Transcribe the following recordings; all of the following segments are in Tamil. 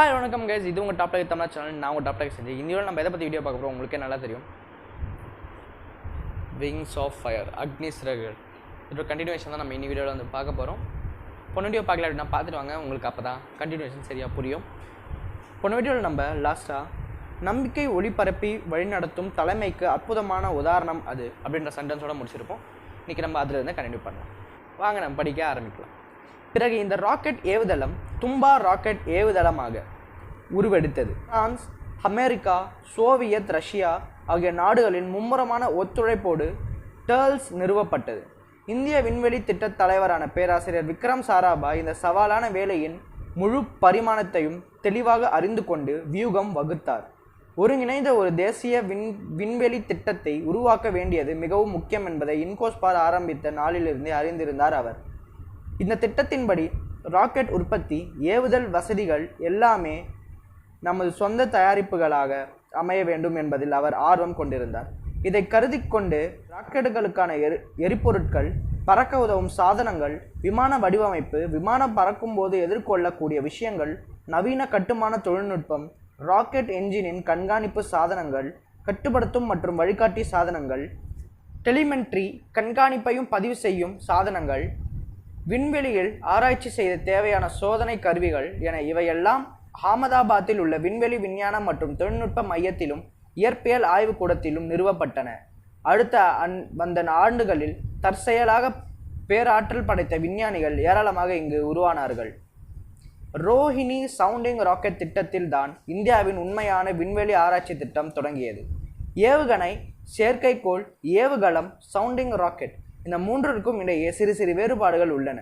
ஹாய் வணக்கம் கைஸ், இது உங்கள் டாப் லைக் தமிழ் சேனல். நான் உங்கள் டாப் லைக் செஞ்சு இந்த நம்ம எதை பற்றி வீடியோ பார்க்க போகிறோம் உங்களுக்கே நல்லா தெரியும். Wings of fire, Agni Siragugal. இதோட கண்டினியூஷன் தான் நம்ம இன்னி வீடியோவில் வந்து பார்க்க போகிறோம். பொண்ணு வீடியோ பார்க்கல அப்படின்னா பார்த்துட்டு வாங்க, உங்களுக்கு அப்போ தான் கண்டினியூஷன் சரியாக புரியும். பொண்ணு வீடியோவில் நம்ம லாஸ்ட்டாக நம்பிக்கை ஒளிபரப்பி வழிநடத்தும் தலைமைக்கு அற்புதமான உதாரணம் அது அப்படின்ற சென்டென்ஸோடு முடிச்சிருப்போம். இன்றைக்கி நம்ம அதிலிருந்து கண்டினியூ பண்ணலாம். வாங்க நம்ம படிக்க ஆரம்பிக்கலாம். பிறகு இந்த ராக்கெட் ஏவுதளம் தும்பா ராக்கெட் ஏவுதளமாக உருவெடுத்தது. பிரான்ஸ், அமெரிக்கா, சோவியத் ரஷ்யா ஆகிய நாடுகளின் மும்முரமான ஒத்துழைப்போடு டேர்ல்ஸ் நிறுவப்பட்டது. இந்திய விண்வெளி திட்ட தலைவரான பேராசிரியர் விக்ரம் சாராபாய் இந்த சவாலான வேலையின் முழு பரிமாணத்தையும் தெளிவாக அறிந்து கொண்டு வியூகம் வகுத்தார். ஒருங்கிணைந்த ஒரு தேசிய விண்வெளி திட்டத்தை உருவாக்க வேண்டியது மிகவும் முக்கியம் என்பதை இன்கோஸ்பார் ஆரம்பித்த நாளிலிருந்தே அறிந்திருந்தார் அவர். இந்த திட்டத்தின்படி ராக்கெட் உற்பத்தி, ஏவுதல் வசதிகள் எல்லாமே நமது சொந்த தயாரிப்புகளாக அமைய வேண்டும் என்பதில் அவர் ஆர்வம் கொண்டிருந்தார். இதை கருதி கொண்டு ராக்கெட்டுகளுக்கான எரிபொருட்கள், பறக்க உதவும் சாதனங்கள், விமான வடிவமைப்பு, விமானம் பறக்கும்போது எதிர்கொள்ளக்கூடிய விஷயங்கள், நவீன கட்டுமான தொழில்நுட்பம், ராக்கெட் என்ஜினின் கண்காணிப்பு சாதனங்கள், கட்டுப்படுத்தும் மற்றும் வழிகாட்டி சாதனங்கள், டெலிமெட்ரி கண்காணிப்பையும் பதிவு செய்யும் சாதனங்கள், விண்வெளியில் ஆராய்ச்சி செய்த தேவையான சோதனை கருவிகள் என இவையெல்லாம் அகமதாபாத்தில் உள்ள விண்வெளி விஞ்ஞானம் மற்றும் தொழில்நுட்ப மையத்திலும் இயற்பியல் ஆய்வுக்கூடத்திலும் நிறுவப்பட்டன. அடுத்த வந்த ஆண்டுகளில் தற்செயலாக பேராற்றல் படைத்த விஞ்ஞானிகள் ஏராளமாக இங்கு உருவானார்கள். ரோஹிணி சவுண்டிங் ராக்கெட் திட்டத்தில் தான் இந்தியாவின் உண்மையான விண்வெளி ஆராய்ச்சி திட்டம் தொடங்கியது. ஏவுகணை, செயற்கைக்கோள், ஏவுகலம், சவுண்டிங் ராக்கெட், இந்த மூன்றிற்கும் இடையே சிறு சிறு வேறுபாடுகள் உள்ளன.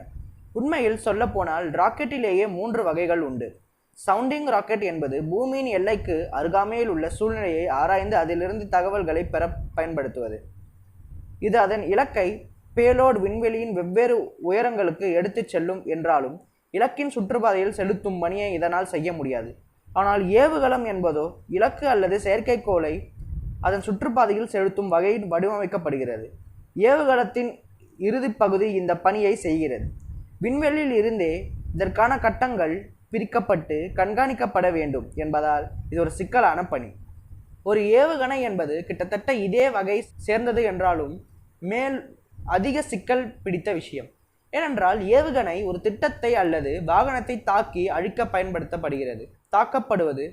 உண்மையில் சொல்லப்போனால் ராக்கெட்டிலேயே 3 வகைகள் உண்டு. சவுண்டிங் ராக்கெட் என்பது பூமியின் எல்லைக்கு அருகாமையில் உள்ள சூழ்நிலையை ஆராய்ந்து அதிலிருந்து தகவல்களை பெற பயன்படுத்துவது. இது அதன் இலக்கை பேலோட் விண்வெளியின் வெவ்வேறு உயரங்களுக்கு எடுத்துச் செல்லும் என்றாலும் இலக்கின் சுற்றுப்பாதையில் செலுத்தும் பணியை இதனால் செய்ய முடியாது. ஆனால் ஏவுகலம் என்பதோ இலக்கு அல்லது செயற்கைக்கோளை அதன் சுற்றுப்பாதையில் செலுத்தும் வகையில் வடிவமைக்கப்படுகிறது. ஏவுகலத்தின் இறுதி பகுதி இந்த பணியை செய்கிறது. விண்வெளியில் இருந்தே இதற்கான கட்டங்கள் பிரிக்கப்பட்டு கண்காணிக்கப்பட வேண்டும் என்பதால் இது ஒரு சிக்கலான பணி. ஒரு ஏவுகணை என்பது கிட்டத்தட்ட இதே வகை சேர்ந்தது என்றாலும் மேல் அதிக சிக்கல் பிடித்த விஷயம். ஏனென்றால் ஏவுகணை ஒரு திட்டத்தை அல்லது வாகனத்தை தாக்கி அழிக்க பயன்படுத்தப்படுகிறது. தாக்கப்படுவது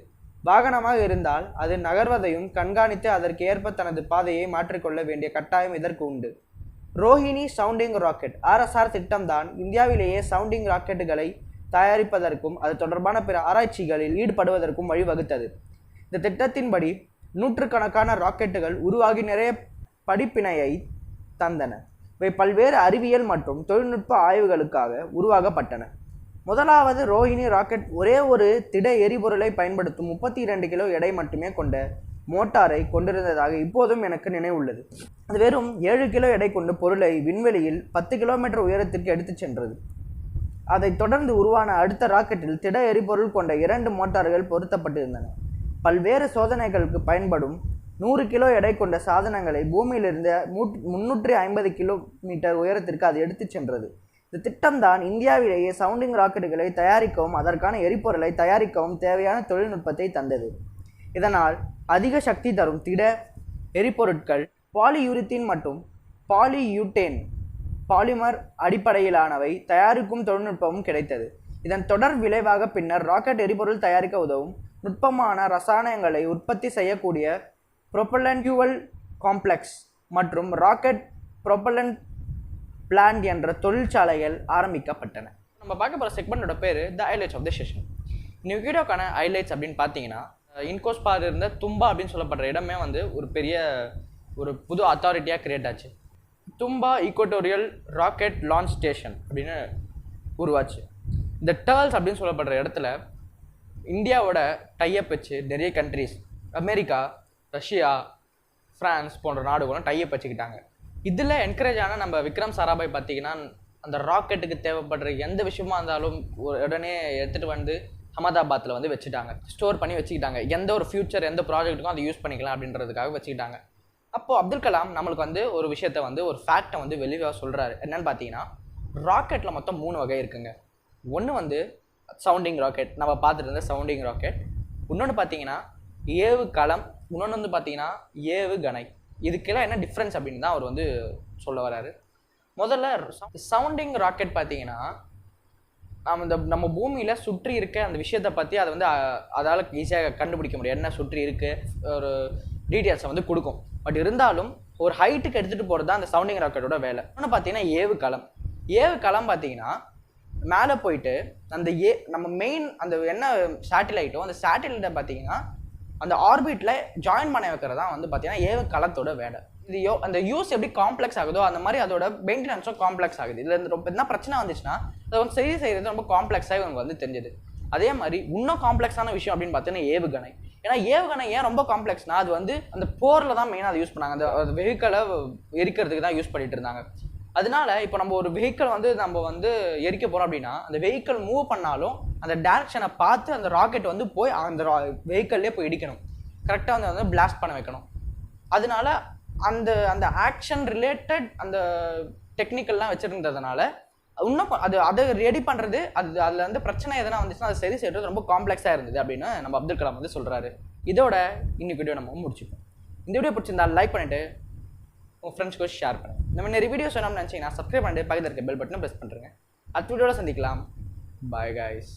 வாகனமாக இருந்தால் அது நகர்வதையும் கண்காணித்து அதற்கு ஏற்ப தனது பாதையை மாற்றிக்கொள்ள வேண்டிய கட்டாயம் இதற்கு உண்டு. ரோஹிணி சவுண்டிங் ராக்கெட் ஆர்எஸ்ஆர் திட்டம்தான் இந்தியாவிலேயே சவுண்டிங் ராக்கெட்டுகளை தயாரிப்பதற்கும் அது தொடர்பான பிற ஆராய்ச்சிகளில் ஈடுபடுவதற்கும் வழிவகுத்தது. இந்த திட்டத்தின்படி நூற்றுக்கணக்கான ராக்கெட்டுகள் உருவாகி நிறைய படிப்பினையை தந்தன. இவை பல்வேறு அறிவியல் மற்றும் தொழில்நுட்ப ஆய்வுகளுக்காக உருவாக்கப்பட்டன. முதலாவது ரோஹிணி ராக்கெட் ஒரே ஒரு திட எரிபொருளை பயன்படுத்தும் 32 கிலோ எடை மட்டுமே கொண்ட மோட்டாரை கொண்டிருந்ததாக இப்போதும் எனக்கு நினைவுள்ளது. அது வெறும் 7 கிலோ எடை கொண்ட பொருளை விண்வெளியில் 10 கிலோமீட்டர் உயரத்திற்கு எடுத்துச் சென்றது. அதைத் தொடர்ந்து உருவான அடுத்த ராக்கெட்டில் திட எரிபொருள் கொண்ட 2 மோட்டார்கள் பொருத்தப்பட்டிருந்தன. பல்வேறு சோதனைகளுக்கு பயன்படும் 100 கிலோ எடை கொண்ட சாதனங்களை பூமியிலிருந்து 350 கிலோமீட்டர் உயரத்திற்கு அது எடுத்துச் சென்றது. இந்த திட்டம்தான் இந்தியாவிலேயே சவுண்டிங் ராக்கெட்டுகளை தயாரிக்கவும் அதற்கான எரிபொருளை தயாரிக்கவும் தேவையான தொழில்நுட்பத்தை தந்தது. இதனால் அதிக சக்தி தரும் திட எரிபொருட்கள் பாலியூரித்தீன் மற்றும் பாலியூட்டேன் பாலிமர் அடிப்படையிலானவை தயாரிக்கும் தொழில்நுட்பமும் கிடைத்தது. இதன் தொடர் விளைவாக பின்னர் ராக்கெட் எரிபொருள் தயாரிக்க உதவும் நுட்பமான ரசாயனங்களை உற்பத்தி செய்யக்கூடிய ப்ரொப்பல்லன்ட் ஃபியூவல் காம்ப்ளெக்ஸ் மற்றும் ராக்கெட் ப்ரொப்பல்லன்ட் பிளான்ட் என்ற தொழிற்சாலைகள் ஆரம்பிக்கப்பட்டன. நம்ம பார்க்க போகிற செக்மெண்டோட பேர் the highlights of the session. இந்த வீடியோக்கான ஹைலைட்ஸ் அப்படின்னு பார்த்தீங்கன்னா, இன்கோஸ்பார் இருந்த தும்பா அப்படின்னு சொல்லப்படுற இடமே வந்து ஒரு புது அத்தாரிட்டியாக கிரியேட் ஆச்சு. Thumba equatorial rocket launch station அப்படின்னு உருவாச்சு. இந்த டேர்ல்ஸ் அப்படின்னு சொல்லப்படுற இடத்துல இந்தியாவோட டைஅப் வச்சு நிறைய கண்ட்ரிஸ், அமெரிக்கா, ரஷ்யா, ஃப்ரான்ஸ் போன்ற நாடுகளும் டைஅப் வச்சுக்கிட்டாங்க. இதில் என்கரேஜ் ஆன நம்ம விக்ரம் சாராபாய் பார்த்தீங்கன்னா, அந்த ராக்கெட்டுக்கு தேவைப்படுற எந்த விஷயமா இருந்தாலும் உடனே எடுத்துகிட்டு வந்து அகமதாபாத்தில் வந்து வச்சுட்டாங்க, ஸ்டோர் பண்ணி வச்சுக்கிட்டாங்க. எந்த ஒரு ஃபியூச்சர் எந்த ப்ராஜெக்ட்டுக்கும் அதை யூஸ் பண்ணிக்கலாம் அப்படின்றதுக்காக வச்சுக்கிட்டாங்க. அப்போது அப்துல் கலாம் நம்மளுக்கு வந்து ஒரு விஷயத்தை வந்து ஒரு ஃபேக்டை வந்து வெளியாக சொல்கிறாரு. என்னென்னு பார்த்தீங்கன்னா, ராக்கெட்டில் மொத்தம் 3 வகை இருக்குங்க. ஒன்று வந்து சவுண்டிங் ராக்கெட் நம்ம பார்த்துட்டு இருந்த சவுண்டிங் ராக்கெட். இன்னொன்று பார்த்தீங்கன்னா ஏவுகலம், இன்னொன்று வந்து பார்த்தீங்கன்னா ஏவுகணை. இதுக்கெல்லாம் என்ன டிஃப்ரென்ஸ் அப்படின்னு தான் அவர் வந்து சொல்ல வராரு. முதல்ல சவுண்டிங் ராக்கெட் பார்த்தீங்கன்னா நம்ம பூமியில் சுற்றி இருக்க அந்த விஷயத்தை பற்றி அதை வந்து அதால் ஈஸியாக கண்டுபிடிக்க முடியும், என்ன சுற்றி இருக்கு ஒரு டீட்டெயில்ஸை வந்து கொடுக்கும். பட் இருந்தாலும் ஒரு ஹைட்டுக்கு எடுத்துகிட்டு போகிறது தான் அந்த சவுண்டிங் ராக்கெட்டோட வேலை. இன்னொன்று பார்த்தீங்கன்னா ஏவுகலம் பார்த்தீங்கன்னா மேலே போயிட்டு அந்த நம்ம மெயின் அந்த என்ன சேட்டிலைட்டோ அந்த சேட்டிலைட்டை பார்த்தீங்கன்னா அந்த ஆர்பிட்டில் ஜாயின் பண்ண வைக்கிறது தான் வந்து பார்த்தீங்கன்னா ஏவுகலத்தோட வேலை. இது அந்த யூஸ் எப்படி காம்ப்ளெக்ஸ் ஆகுதோ அந்த மாதிரி அதோட மெயின்டெனன்ஸும் காம்ப்ளெக்ஸ் ஆகுது. இதில் இருந்து ரொம்ப என்ன பிரச்சனை வந்துச்சுன்னா அதை வந்து செய்கிறது ரொம்ப காம்ப்ளெக்ஸாக இவங்க வந்து தெரிஞ்சது. அதே மாதிரி இன்னும் காம்ப்ளெக்ஸான விஷயம் அப்படின்னு பார்த்தீங்கன்னா ஏவுகணை. ஏன்னா ஏவுகணை ஏன் ரொம்ப காம்ப்ளெக்ஸ்னா அது வந்து அந்த போரில் தான் மெயினாக அதை யூஸ் பண்ணாங்க, அந்த வெஹிக்கிளை எரிக்கிறதுக்கு தான் யூஸ் பண்ணிட்டு இருந்தாங்க. அதனால இப்போ நம்ம ஒரு வெஹிக்கிள் வந்து நம்ம வந்து எரிக்க போகிறோம் அப்படின்னா அந்த வெஹிக்கிள் மூவ் பண்ணாலும் அந்த டேரக்ஷனை பார்த்து அந்த ராக்கெட் வந்து போய் அந்த வெஹிக்கிள்லேயே போய் இடிக்கணும், கரெக்டாக வந்து பிளாஸ்ட் பண்ண வைக்கணும். அதனால அந்த அந்த ஆக்ஷன் ரிலேட்டட் அந்த டெக்னிக்கல்லாம் வச்சுருந்ததுனால இன்னும் அதை ரெடி பண்ணுறது அதில் வந்து பிரச்சனை எதனா வந்துச்சுன்னா அதை சரி செய்கிறது ரொம்ப காம்ப்ளெக்ஸாக இருந்தது அப்படின்னு நம்ம அப்துல் கலாம் வந்து சொல்கிறாரு. இதோட இன்னைக்கு வீடியோ நம்ம முடிச்சுப்போம். இந்த வீடியோ பிடிச்சிருந்தா லைக் பண்ணிவிட்டு உங்கள் ஃப்ரெண்ட்ஸ்க்கு ஷேர் பண்ணுங்கள். இந்த மாதிரி நிறைய வீடியோஸ் வேணும்னு நினச்சிங்கன்னா சப்ஸ்கிரைப் பண்ணிட்டு பக்கத்தில் இருக்க பெல் பட்டனை ப்ரெஸ் பண்ணுறேங்க. அடுத்த வீடியோவில் சந்திக்கலாம். Bye guys.